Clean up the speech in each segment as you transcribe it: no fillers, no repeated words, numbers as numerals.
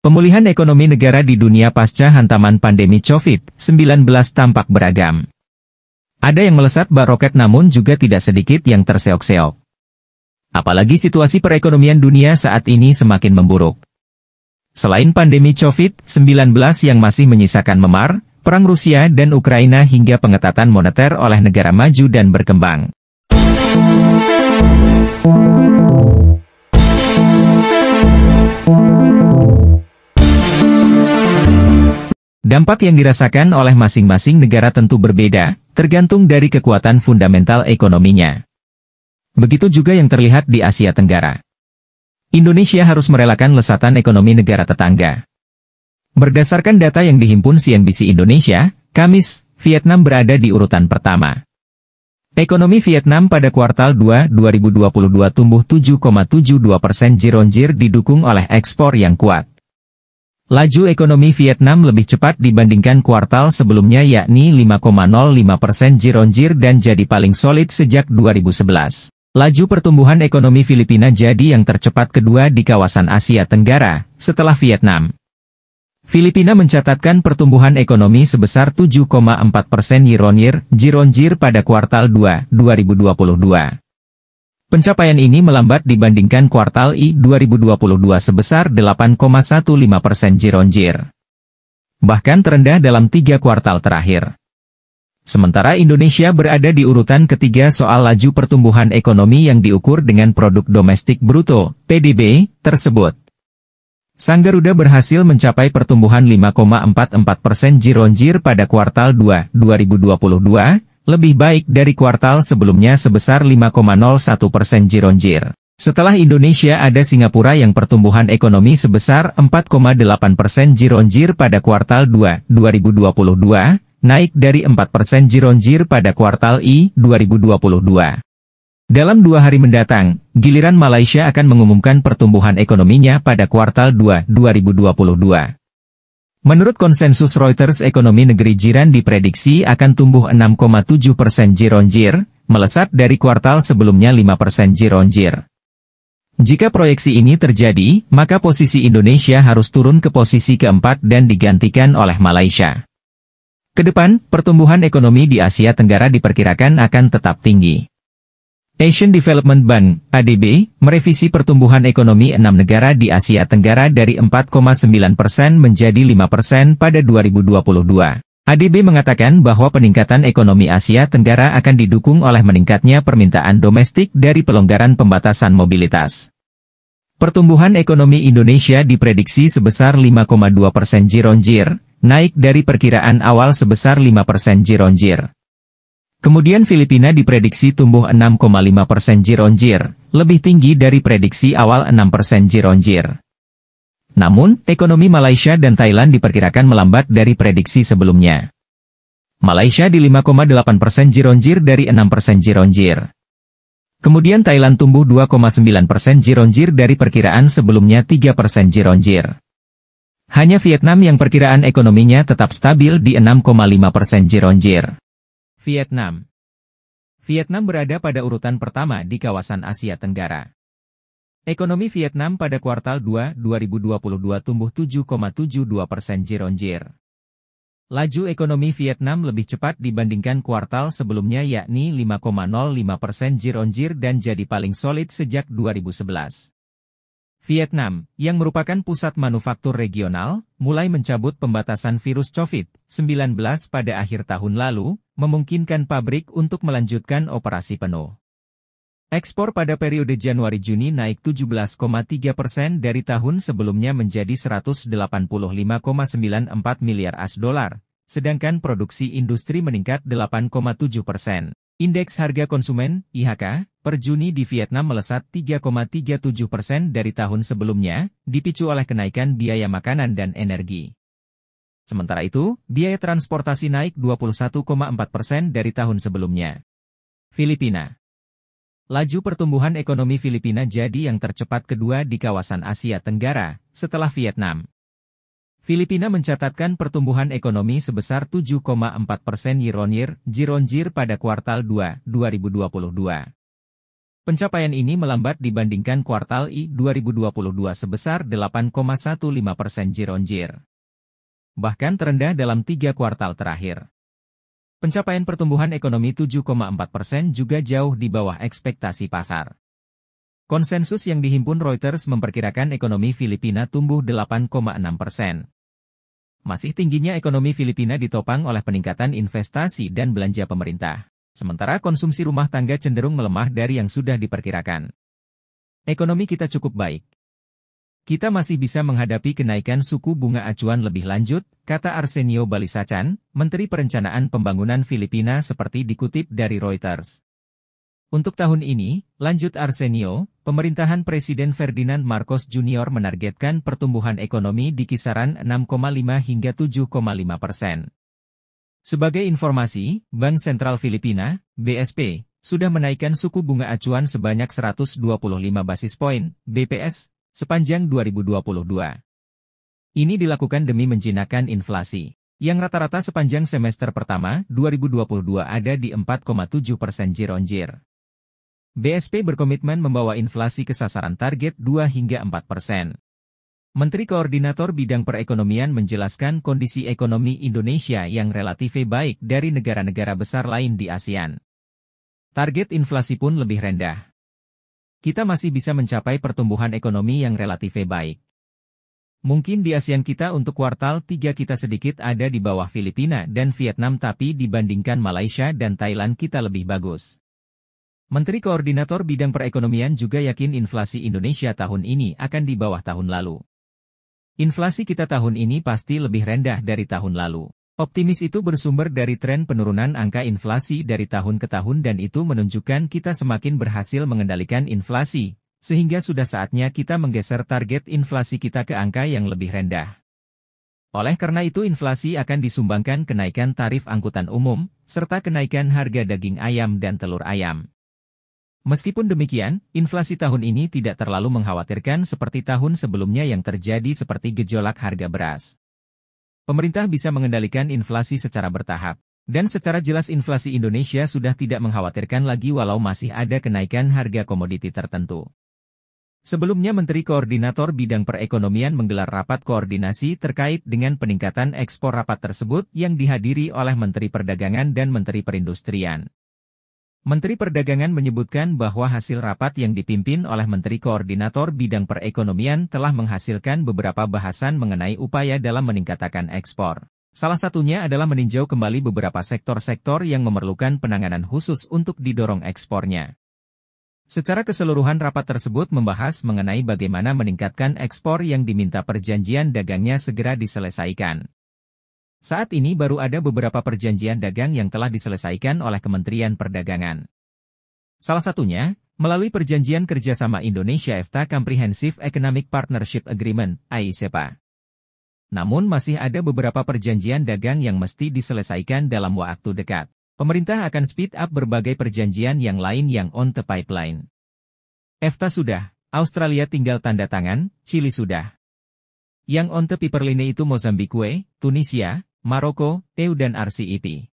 Pemulihan ekonomi negara di dunia pasca hantaman pandemi COVID-19 tampak beragam. Ada yang melesat bak roket namun juga tidak sedikit yang terseok-seok. Apalagi situasi perekonomian dunia saat ini semakin memburuk. Selain pandemi COVID-19 yang masih menyisakan memar, perang Rusia dan Ukraina hingga pengetatan moneter oleh negara maju dan berkembang. Dampak yang dirasakan oleh masing-masing negara tentu berbeda, tergantung dari kekuatan fundamental ekonominya. Begitu juga yang terlihat di Asia Tenggara. Indonesia harus merelakan lesatan ekonomi negara tetangga. Berdasarkan data yang dihimpun CNBC Indonesia, Kamis, Vietnam berada di urutan pertama. Ekonomi Vietnam pada kuartal 2 2022 tumbuh 7,72% year-on-year didukung oleh ekspor yang kuat. Laju ekonomi Vietnam lebih cepat dibandingkan kuartal sebelumnya yakni 5,05% year-on-year dan jadi paling solid sejak 2011. Laju pertumbuhan ekonomi Filipina jadi yang tercepat kedua di kawasan Asia Tenggara, setelah Vietnam. Filipina mencatatkan pertumbuhan ekonomi sebesar 7,4% year-on-year pada kuartal 2 2022. Pencapaian ini melambat dibandingkan kuartal I 2022 sebesar 8,15% year-on-year. Bahkan terendah dalam 3 kuartal terakhir. Sementara Indonesia berada di urutan ketiga soal laju pertumbuhan ekonomi yang diukur dengan produk domestik bruto, PDB, tersebut. Sang Garuda berhasil mencapai pertumbuhan 5,44% year-on-year pada kuartal 2 2022, lebih baik dari kuartal sebelumnya sebesar 5,01% year-on-year. Setelah Indonesia ada Singapura yang pertumbuhan ekonomi sebesar 4,8% year-on-year pada kuartal 2 2022, naik dari 4% year-on-year pada kuartal I 2022. Dalam 2 hari mendatang, giliran Malaysia akan mengumumkan pertumbuhan ekonominya pada kuartal 2 2022. Menurut konsensus Reuters, ekonomi negeri jiran diprediksi akan tumbuh 6,7% year-on-year, melesat dari kuartal sebelumnya 5% year-on-year. Jika proyeksi ini terjadi, maka posisi Indonesia harus turun ke posisi keempat dan digantikan oleh Malaysia. Kedepan, pertumbuhan ekonomi di Asia Tenggara diperkirakan akan tetap tinggi. Asian Development Bank, ADB, merevisi pertumbuhan ekonomi 6 negara di Asia Tenggara dari 4,9% menjadi 5% pada 2022. ADB mengatakan bahwa peningkatan ekonomi Asia Tenggara akan didukung oleh meningkatnya permintaan domestik dari pelonggaran pembatasan mobilitas. Pertumbuhan ekonomi Indonesia diprediksi sebesar 5,2% year-on-year, naik dari perkiraan awal sebesar 5% year-on-year. Kemudian Filipina diprediksi tumbuh 6,5% year-on-year, lebih tinggi dari prediksi awal 6% year-on-year. Namun, ekonomi Malaysia dan Thailand diperkirakan melambat dari prediksi sebelumnya. Malaysia di 5,8% year-on-year dari 6% year-on-year. Kemudian Thailand tumbuh 2,9% year-on-year dari perkiraan sebelumnya 3% year-on-year. Hanya Vietnam yang perkiraan ekonominya tetap stabil di 6,5% year-on-year. Vietnam berada pada urutan pertama di kawasan Asia Tenggara. Ekonomi Vietnam pada kuartal 2 2022 tumbuh 7,72% year-on-year. Laju ekonomi Vietnam lebih cepat dibandingkan kuartal sebelumnya yakni 5,05% year-on-year dan jadi paling solid sejak 2011. Vietnam, yang merupakan pusat manufaktur regional, mulai mencabut pembatasan virus COVID-19 pada akhir tahun lalu, memungkinkan pabrik untuk melanjutkan operasi penuh. Ekspor pada periode Januari-Juni naik 17,3% dari tahun sebelumnya menjadi 185,94 miliar AS$, sedangkan produksi industri meningkat 8,7%. Indeks harga konsumen, IHK, per Juni di Vietnam melesat 3,37% dari tahun sebelumnya, dipicu oleh kenaikan biaya makanan dan energi. Sementara itu, biaya transportasi naik 21,4% dari tahun sebelumnya. Filipina. Laju pertumbuhan ekonomi Filipina jadi yang tercepat kedua di kawasan Asia Tenggara, setelah Vietnam. Filipina mencatatkan pertumbuhan ekonomi sebesar 7,4% year-on-year pada kuartal 2 2022. Pencapaian ini melambat dibandingkan kuartal I 2022 sebesar 8,15% year-on-year. Bahkan terendah dalam 3 kuartal terakhir. Pencapaian pertumbuhan ekonomi 7,4% juga jauh di bawah ekspektasi pasar. Konsensus yang dihimpun Reuters memperkirakan ekonomi Filipina tumbuh 8,6%. Masih tingginya ekonomi Filipina ditopang oleh peningkatan investasi dan belanja pemerintah. Sementara konsumsi rumah tangga cenderung melemah dari yang sudah diperkirakan. Ekonomi kita cukup baik. Kita masih bisa menghadapi kenaikan suku bunga acuan lebih lanjut, kata Arsenio Balisacan, Menteri Perencanaan Pembangunan Filipina seperti dikutip dari Reuters. Untuk tahun ini, lanjut Arsenio, pemerintahan Presiden Ferdinand Marcos Jr. menargetkan pertumbuhan ekonomi di kisaran 6,5 hingga 7,5%. Sebagai informasi, Bank Sentral Filipina, BSP, sudah menaikkan suku bunga acuan sebanyak 125 basis poin, BPS, sepanjang 2022. Ini dilakukan demi menjinakkan inflasi, yang rata-rata sepanjang semester pertama 2022 ada di 4,7% year-on-year. BSP berkomitmen membawa inflasi ke sasaran target 2 hingga 4%. Menteri Koordinator Bidang Perekonomian menjelaskan kondisi ekonomi Indonesia yang relatif baik dari negara-negara besar lain di ASEAN. Target inflasi pun lebih rendah. Kita masih bisa mencapai pertumbuhan ekonomi yang relatif baik. Mungkin di ASEAN kita untuk kuartal 3 kita sedikit ada di bawah Filipina dan Vietnam tapi dibandingkan Malaysia dan Thailand kita lebih bagus. Menteri Koordinator Bidang Perekonomian juga yakin inflasi Indonesia tahun ini akan di bawah tahun lalu. Inflasi kita tahun ini pasti lebih rendah dari tahun lalu. Optimis itu bersumber dari tren penurunan angka inflasi dari tahun ke tahun dan itu menunjukkan kita semakin berhasil mengendalikan inflasi, sehingga sudah saatnya kita menggeser target inflasi kita ke angka yang lebih rendah. Oleh karena itu inflasi akan disumbangkan kenaikan tarif angkutan umum, serta kenaikan harga daging ayam dan telur ayam. Meskipun demikian, inflasi tahun ini tidak terlalu mengkhawatirkan seperti tahun sebelumnya yang terjadi seperti gejolak harga beras. Pemerintah bisa mengendalikan inflasi secara bertahap. Dan secara jelas inflasi Indonesia sudah tidak mengkhawatirkan lagi walau masih ada kenaikan harga komoditi tertentu. Sebelumnya Menteri Koordinator Bidang Perekonomian menggelar rapat koordinasi terkait dengan peningkatan ekspor. Rapat tersebut yang dihadiri oleh Menteri Perdagangan dan Menteri Perindustrian. Menteri Perdagangan menyebutkan bahwa hasil rapat yang dipimpin oleh Menteri Koordinator Bidang Perekonomian telah menghasilkan beberapa bahasan mengenai upaya dalam meningkatkan ekspor. Salah satunya adalah meninjau kembali beberapa sektor-sektor yang memerlukan penanganan khusus untuk didorong ekspornya. Secara keseluruhan rapat tersebut membahas mengenai bagaimana meningkatkan ekspor yang diminta perjanjian dagangnya segera diselesaikan. Saat ini baru ada beberapa perjanjian dagang yang telah diselesaikan oleh Kementerian Perdagangan. Salah satunya, melalui Perjanjian Kerjasama Indonesia-EFTA Comprehensive Economic Partnership Agreement, AICEPA. Namun masih ada beberapa perjanjian dagang yang mesti diselesaikan dalam waktu dekat. Pemerintah akan speed up berbagai perjanjian yang lain yang on the pipeline. EFTA sudah, Australia tinggal tanda tangan, Chili sudah. Yang on the pipeline itu Mozambikue, Tunisia, Maroko, EU dan RCEP.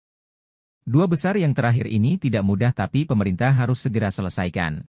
Dua besar yang terakhir ini tidak mudah tapi pemerintah harus segera selesaikan.